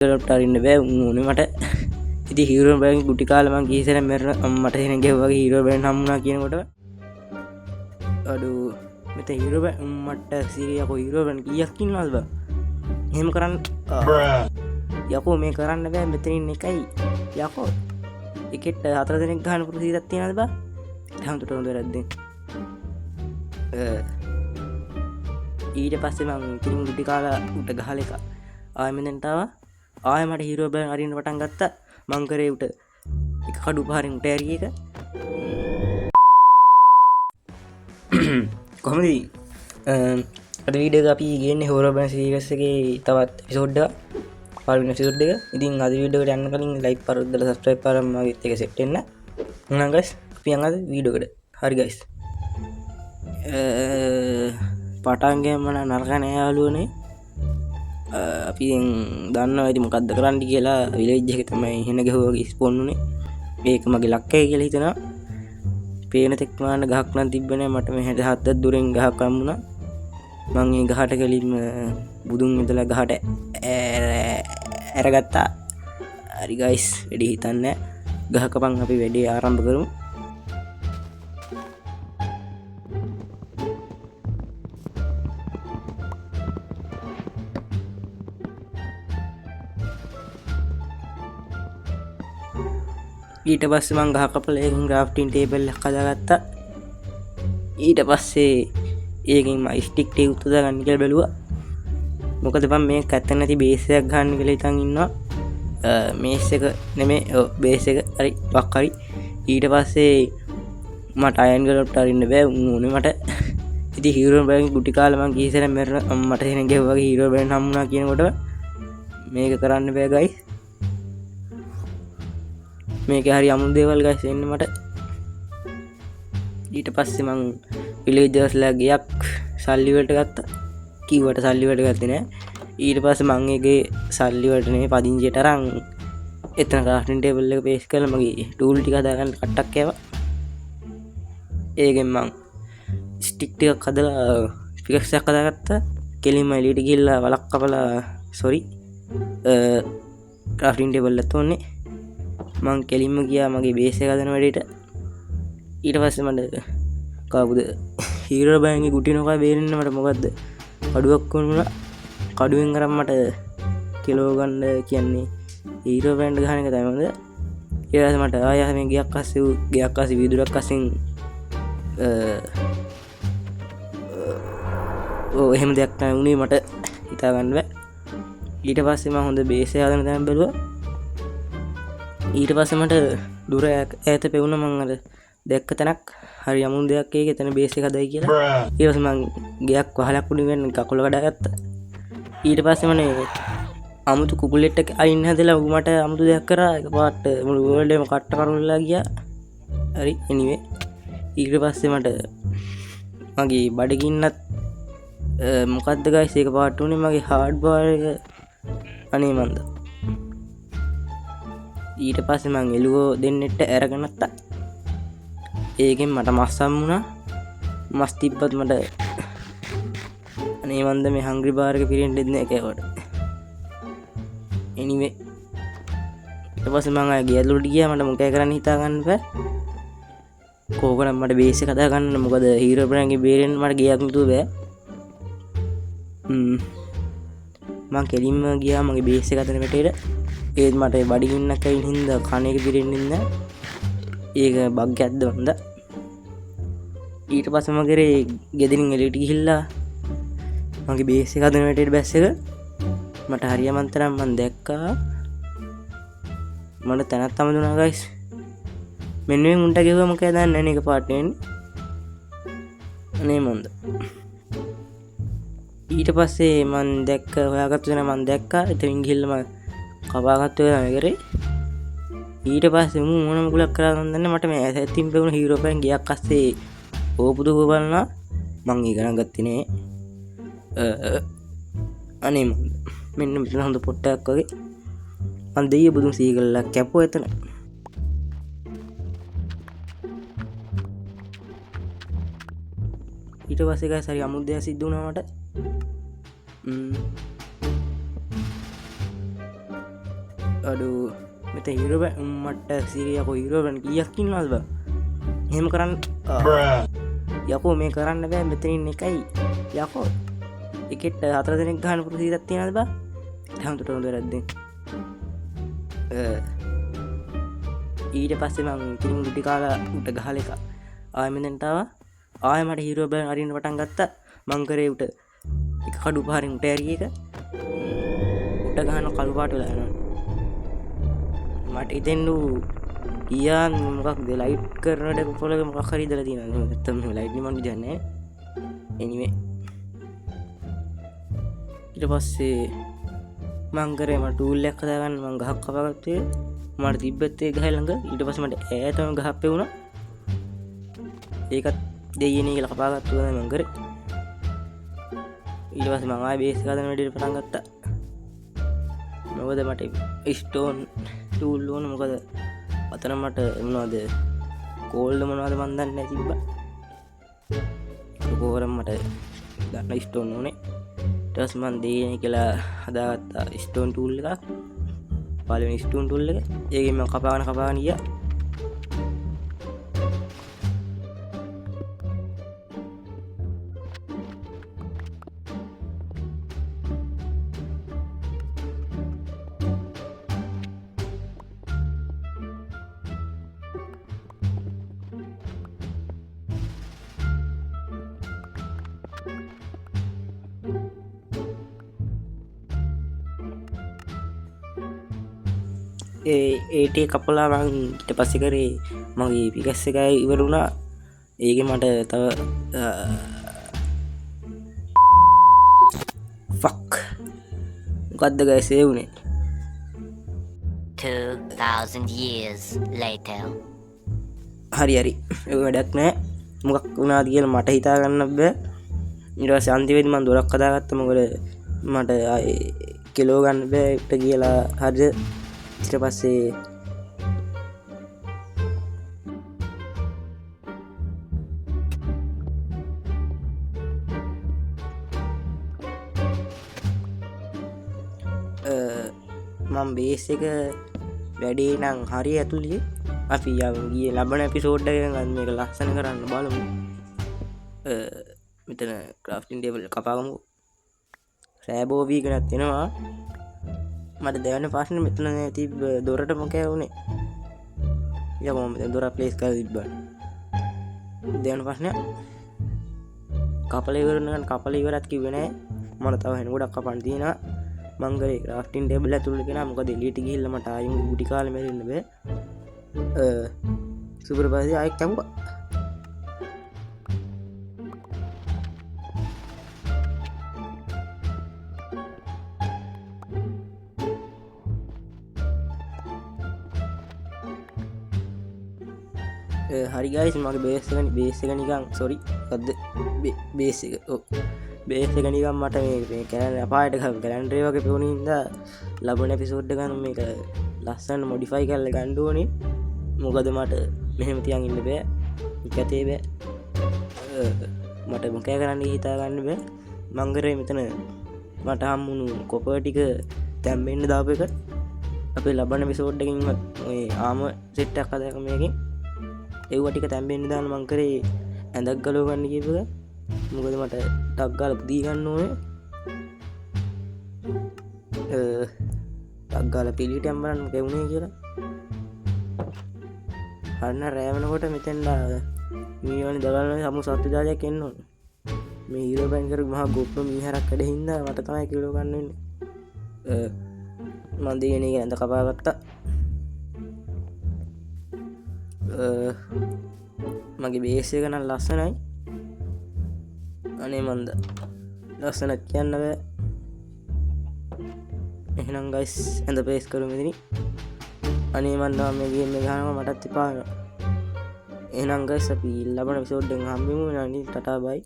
ටරින්න බෑ උනේ මට ඉති හිරෝ බැන් ගුටි කාලම ගීසර මෙර මට දෙන ගෙවගේ හිරෝ බැන් හම්ුණා කියනකොට අඩු මෙත හිරෝ මට සිරියකො හිරෝ බැන් කියක්කින් වල්බ එහෙම කරන්න යකෝ මේ කරන්න බෑ මෙතනින් එකයි යකෝ එකට හතර දෙනෙක් ගහන පුරසිීරත් තියෙනද බා හමුතුට හොඳ රැද්ද ඊට පස්සේ මං ඉතින් ගුටි කාලා උට ගහල එක ආයමෙන්තාව ආයමට හිරෝ බැන් අරින්න පටන් ගත්තා මංකරේ උට එක කඩු පහරින් උට ඇරිය එක කොහොමදී අද වීඩියෝ අපි ගේන්නේ හොරෝ බැන් සීරීස් එකේ තවත් එපිසෝඩ් එකක් පළවෙනි එපිසෝඩ් එක. ඉතින් අද වීඩියෝ එකට යන්න කලින් ලයික් පරද්දලා සබ්ස්ක්‍රයිබ් කරාම මගේ එක සෙට් වෙන්න. එහෙනම් guys අපි යන් අද වීඩියෝ එකට. හරි guys. පටන් ගේම නරක නෑ යාළුවනේ. අපි දන්නවා ඉතින් මොකද්ද කරන්න කියලා විලේජ් එකේ තමයි එහෙන ගහුවගේ ස්පෝන් උනේ. මේක මගේ ලක්කයි කියලා හිතනවා. පේන තෙක් මාන ගහක් නම් තිබ්බේ නෑ මට මේ 67ක් දුරෙන් ගහක් හම්බුණා. මං ඒ ගහට කලින්ම බුදුන් ඉඳලා ගහට ඇරගත්තා. හරි ගයිස් වැඩි හිතන්නේ ගහ කපන් අපි වැඩේ ආරම්භ කරමු. ඊට පස්සේ මං ගහ කපලා ඒකෙන් grafting table එකක් හදාගත්තා. ඊට පස්සේ ඒකෙන් මම ස්ටික් ටේප් උත්දා ගන්න කියලා බැලුවා. මොකද මම මේක ඇත්ත නැති බේස් එකක් ගන්න කියලා හිතන් ඉන්නවා. මේස් එක නෙමෙයි බේස් එක හරි වක් හරි. ඊට පස්සේ මට අයන් ගලප්ට අරින්න බෑ උනේ මට ඉතින් හීරෝ බැන් ගුටි කාලා මං ගීසර මෙර මට දෙන ගෙවගේ හීරෝ බැන් හම්ුණා කියනකොට මේක කරන්න බෑ ගයිස්. මේක හරි අමුතු දේවල් ගයිස් එන්න මට. ඊට පස්සේ මං විලේජර්ස්ලා ගියක් සල්ලි වලට ගත්තා. කිව්වට සල්ලි වලට ගත්තේ නෑ. ඊට පස්සේ මං ඒකේ සල්ලි වලට නෙමෙයි පදිංචියට අරන් එතන ක්‍රාෆ්ටින් ටේබල් එක පේස් කරලා මගේ ටූල් ටික හදාගන්න කට්ටක් කෑවා. ඒකෙන් මං ස්ටික් ටිකක් හදලා පිකක්ස් එකක් හදාගත්තා. කෙලින්ම එළියට ගිහිල්ලා වලක් කපලා ක්‍රාෆ්ටින් ටේබල් එකත් ඕනේ. මං කෙලින්ම ගියා මගේ බේස් එක හදන වැඩේට. ඊට පස්සේ මට කවුද හීරෝ බෑන්ගේ ගුටි නොකා බේරෙන්න මට මොකද්ද කඩුවක් වුණා. කඩුවෙන් අරන් මට කිලෝ ගන්න කියන්නේ හීරෝ බෑන්ඩ් ගහන එක තමයි හොඳ. ඊට පස්සේ මට ආයෙ මේ ගියක් අස්සේ වීදුරක් අස්සෙන් එහෙම දෙයක් තමයි උනේ මට හිතා ගන්න බෑ. ඊට පස්සේ මම හොඳ බේස් එක හදන තැන බැලුවා. ඊට පස්සේ මට දුර ඈත පෙවුණා මං අර දැක්ක තැනක් හරි අමුන් දෙයක් ඒක එතන බේස් එක හදයි කියලා. ඊට පස්සේ මං ගයක් වහලක් උඩින් වෙන්න කකුල කඩාගත්තා. ඊට පස්සේ මම අමුතු කුකුලෙට් එක අයින් හැදලා ඌ මට අමුතු දෙයක් කරා එකපාරට මුළු වර්ල්ඩ් එකම කට්ට කරුල්ලා ගියා. හරි anyway ඊට පස්සේ මට මගේ බඩගින්නත් මොකද්ද ගයිස් ඒක පාට උනේ මගේ හાર્ඩ් බාර් එක අනේ මන්ද. ඊට පස්සේ මං එළුවෝ දෙන්නෙට අරගෙන ගත්තා. ඒකෙන් මට මස් හම්බුණා. මස් තිබ්බත් මට අනේ මන්ද මේ හංග්‍රි බාර් එක පිරෙන්න දෙන්නේ නැහැ කෑවට. anyway ඊට පස්සේ මං ආයෙ ගෙදරට ගියා. මට මොකද කරන්න හිතා ගන්න බෑ. කෝකනම් මට බේස් එක හදා ගන්න මොකද හීරෝ බ්‍රෑන්ඩ්ගේ බේරෙන්න මට ගියක් නතුව බෑ. මං කෙලින්ම ගියා මගේ බේස් එක හදන පැටේට. ඒත් මට බඩගින්නක් ඇවිත් හින්දා කන එක පිරෙන්නේ නැහැ. ඒක බග් එකක්ද වන්ද. ඊට පස්සේ මම කරේ ගෙදරින් එළියට ගිහිල්ලා මගේ බේස් එක හදන වැටේට බැස් එක මට හරි අමන්තරම් මම දැක්කා. මට තැනක් හම්බුණා ගයිස්. මෙන්න මේ මුන්ට ගෙවුවා මොකද දන්නේ නැහැ එක පාට වෙන්නේ. අනේ මන්ද. ඊට පස්සේ මම දැක්ක හොයාගත්ත දේ මම දැක්කා. එතනින් ගිහිල්ලා මම කපාගත්ත වෙලාව කරේ. ඊට පස්සේ මොන මුකුලක් කරා ගන්නද මට මේ ඇතින් පෙවුන හීරෝ බෑන් ගියක් අස්සේ ඕපුදු බලනවා මං ඒක ගණන් ගත්තේ නෑ. අනේ මෙන්න මෙතන හොඳ පොට්ටයක් වගේ මං දෙයිය බුදුන් සීගල්ලා කැපුවා එතන. ඊට පස්සේ ගයිස් හරි අමුද්දයක් සිද්ධ වුණා මට. අඩු මෙත හිරබ මට සිරියකෝ හිරෝබන් කියක්කින් නල්බ හෙම කරන්න යකෝ මේ කරන්න බෑ මෙතනින් එකයි යකෝ එකට හතර දෙනෙක් ගහන පුරසිීරත් තියෙනද බා හමුතුට හොඳ රැද්ද ඊට පස්සේ මං ඉතින් ගුටි කාලා උට ගහල එක ආයමදෙන්ටාව ආය මට හිරෝබ අරින්න පටන් ගත්තා මංකරේ උට එක කඩු පාරින් උට ඇරිය එක උට ගහන කළුපාට වෙලා මට ඉතෙන්ඩු කියන් මොකක් දෙ ලයිට් කරනට පොලක මොක් හරි දල තින තම ලයිට් මට ජන්න එනිවේ ඉට පස්සේ මංකරේ මට ටූල්ලයක් කදාගන්න මං ගහක් කපගත්තේ මට තිබ්බත්තේ ගහල්ළඟ ඊට පසමට ඇතම ගහප්ප වුණ ඒකත් දෙයනේ කියල කපාගත්තුව මංකර ඊට පස මංආ බේස්කාදන වැඩට පටන් ගත්තා නොවද මට ස්ටෝන් ටූල් ඕන මොකද අතන මට එමනාද කෝල්ඩ මොනවාද මන්දන්න ඇතිබ කෝරම් මට ගන්න ස්ටෝන් ඕනේ ටස් මන් දේන කියලා හදාගත්තා ස්ටෝන් ටූල් එකක් පලවෙනි ස්ටෝන් ටූල් එක ඒකම කපාගනිය ඒටේ කපලා මං ඊට පස්සෙ කරේ මගේ පිකස්ස එකයි ඉවරුණා ඒක මට තව ෆක් මොකක්ද ගයිසේ වුණේ 2000 years later හරි හරි වැඩක් නෑ මොකක් වුණාද කියල මට හිතාගන්න බෑ ඉරස අන්තිවෙද මන් දොරක් කදාගත්ත මොකද මට කෙලෝ ගන්න බෑ ඉට කියලා හරද ඉට පස්සේ මං බේස් එක වැඩේ නං හරි ඇතුළේ අපි ගිය ලබන පිසෝඩ්ඩ ගන්න එක ලස්සන කරන්න බලමු මෙතන ක්‍රාෆ්ටින් ටේබල් කපාගමු සෑබෝවී කනත් තියෙනවා මට දෙවන පාශන මෙතන ති දොරට මොකෑ වුණේ යම දොර පලේස් කර තිබ්බ දෙවන පශ්නය කපල ඉවරනගන් කපල ඉවරත් කිවෙනෑ මන තව හෙන ගොඩක් කපන් තියෙන මංගල ක්‍රාෆ්ටින් ටේබල් ඇතුළ කෙන මොකද ලිට ගිල්ලමට අයු ගුටි කාල මැරන්න බෑ සුපරපාසි අයෙක් තැම්බ හරිගයිස් මගේ බේසගනි බේසගනිකම් සොරි අද බේසික බේසගනිකම් මට මේ කෑන අපායට කලන්ඩරේ වගේ පවුණින්ද ලබන පිසෝඩ්ඩ ගන්න මේක ලස්සන්න මොඩිෆයි කරල ගණ්ඩුවනේ මොකද මට මෙහෙම තියන් ඉන්න බෑ එකතේ බෑ මට මොකෑ කරන්න හිතා ගන්න බෑ මංගරේ මෙතන මට හම්මුණු කොප ටික තැම්බෙන්න්න දාප එක අපේ ලබන පිසෝඩ්ඩකින්ත් ආම සෙට්ටක් කදක මේකින් ඒවටික තැම්බෙන්න්න දාන මංකරේ ඇඳක් ගලෝ ගන්න කිපක මොකද මට ටක්ගාල දීගන්න ඕනේ ටක්ගාල පිළිට ඇම්බරන්න කෙවුණේ කියලා හන්න රෑවනකොට මෙතැන්ඩා මීවනි දගන්න සමු සත්්‍යජාලයක් එන්න ඕන මේ හිර බැංකර මහ ගොප්ප මීහරක් කඩ හින්ද මට තමයි කිලෝ ගන්නන්න මන්දගෙන ඇඳ කපාගත්තා මගේ බේසය කන ලස්සනයි අනේ මන්ද ලස්සනත් කියන්න බෑ එහෙනම් ගයිස් ඇඳ පේස් කරුමදිනි අනේ මන්දවා මේගේ මේ ගානම මටත් එපාන එහෙනම් ගයිස් අපි ලබන විසෝඩ්ඩෙන් හම්බිමු නනි ටටා බයි